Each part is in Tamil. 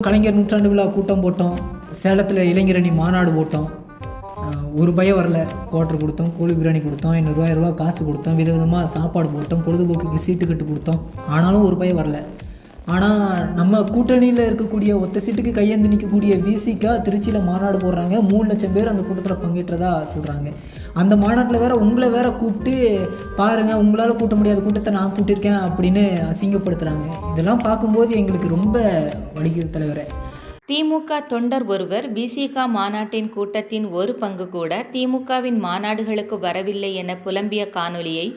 கலைஞர் நூற்றாண்டு விழா கூட்டம் போட்டோம், சேலத்தில் இளைஞரணி மாநாடு போட்டோம். ஒரு பயம் வரல. குவார்ட்டர் கொடுத்தோம், கோழி பிரியாணி கொடுத்தோம், இன்னும் ரூபா காசு கொடுத்தோம், விதவிதமாக சாப்பாடு போட்டோம், பொழுதுபோக்குக்கு சீட்டு கட்டு கொடுத்தோம். ஆனாலும் ஒரு பயம் வரல. ஆனால் நம்ம கூட்டணியில் இருக்கக்கூடிய ஒத்த சீட்டுக்கு கையேந்து நிற்கக்கூடிய விசிகா திருச்சியில் மாநாடு போடுறாங்க. 3 லட்சம் பேர் அந்த கூட்டத்தில் பங்கேற்றதா சொல்கிறாங்க. அந்த மாநாட்டில் வேற உங்களை வேற கூப்பிட்டு பாருங்கள், உங்களால் கூட்ட முடியாத கூட்டத்தை நான் கூட்டியிருக்கேன் அப்படின்னு அசிங்கப்படுத்துகிறாங்க. இதெல்லாம் பார்க்கும்போது எங்களுக்கு ரொம்ப வலிக்குது தலைவரே. திமுக தொண்டர் ஒருவர் விசிக மாநாட்டின் கூட்டத்தின் ஒரு பங்கு கூட திமுகவின் மாநாடுகளுக்கு வரவில்லை என புலம்பிய காணொலியை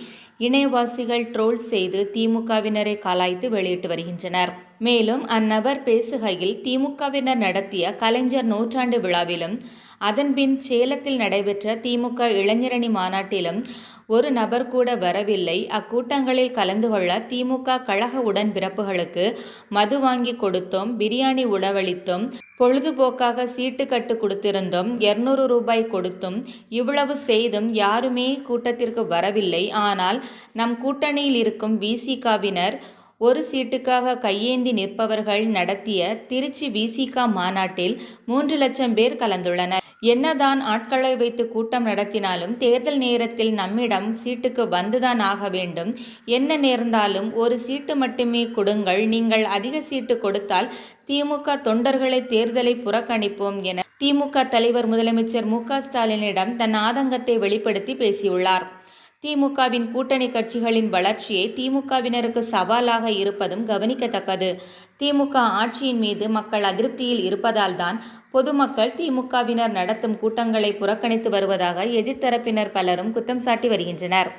இணையவாசிகள் ட்ரோல் செய்து திமுகவினரை கலாய்த்து வெளியிட்டு வருகின்றனர். மேலும் அந்நபர் பேசுகையில் திமுகவினர் நடத்திய கலைஞர் நூற்றாண்டு விழாவிலும் அதன்பின் சேலத்தில் நடைபெற்ற திமுக இளைஞரணி மாநாட்டிலும் ஒரு நபர் கூட வரவில்லை. அக்கூட்டங்களில் கலந்து கொள்ள திமுக கழக உடன்பிறப்புகளுக்கு மது வாங்கி கொடுத்தோம், பிரியாணி உணவளித்தோம், பொழுதுபோக்காக சீட்டு கட்டு கொடுத்திருந்தோம், 200 ரூபாய் கொடுத்தும் இவ்வளவு செய்தும் யாருமே கூட்டத்திற்கு வரவில்லை. ஆனால் நம் கூட்டணியில் இருக்கும் விசிகாவினர் ஒரு சீட்டுக்காக கையேந்தி நிற்பவர்கள் நடத்திய திருச்சி விசிக மாநாட்டில் 3 லட்சம் பேர் கலந்துள்ளனர். என்னதான் ஆட்களை வைத்து கூட்டம் நடத்தினாலும் தேர்தல் நேரத்தில் நம்மிடம் சீட்டுக்கு வந்துதான் ஆக வேண்டும். என்ன நேர்ந்தாலும் ஒரு சீட்டு மட்டுமே கொடுங்கள். நீங்கள் அதிக சீட்டு கொடுத்தால் திமுக தொண்டர்களை தேர்தலை புறக்கணிப்போம் என திமுக தலைவர் முதலமைச்சர் மு.க.ஸ்டாலினிடம் தன் ஆதங்கத்தை வெளிப்படுத்தி பேசியுள்ளார். திமுகவின் கூட்டணி கட்சிகளின் வளர்ச்சியை திமுகவினருக்கு சவாலாக இருப்பதும் கவனிக்கத்தக்கது. திமுக ஆட்சியின் மீது மக்கள் அதிருப்தியில் இருப்பதால் தான் பொதுமக்கள் திமுகவினர் நடத்தும் கூட்டங்களை புறக்கணித்து வருவதாக எதிர்த்தரப்பினர் பலரும் குற்றம் சாட்டி வருகின்றனர்.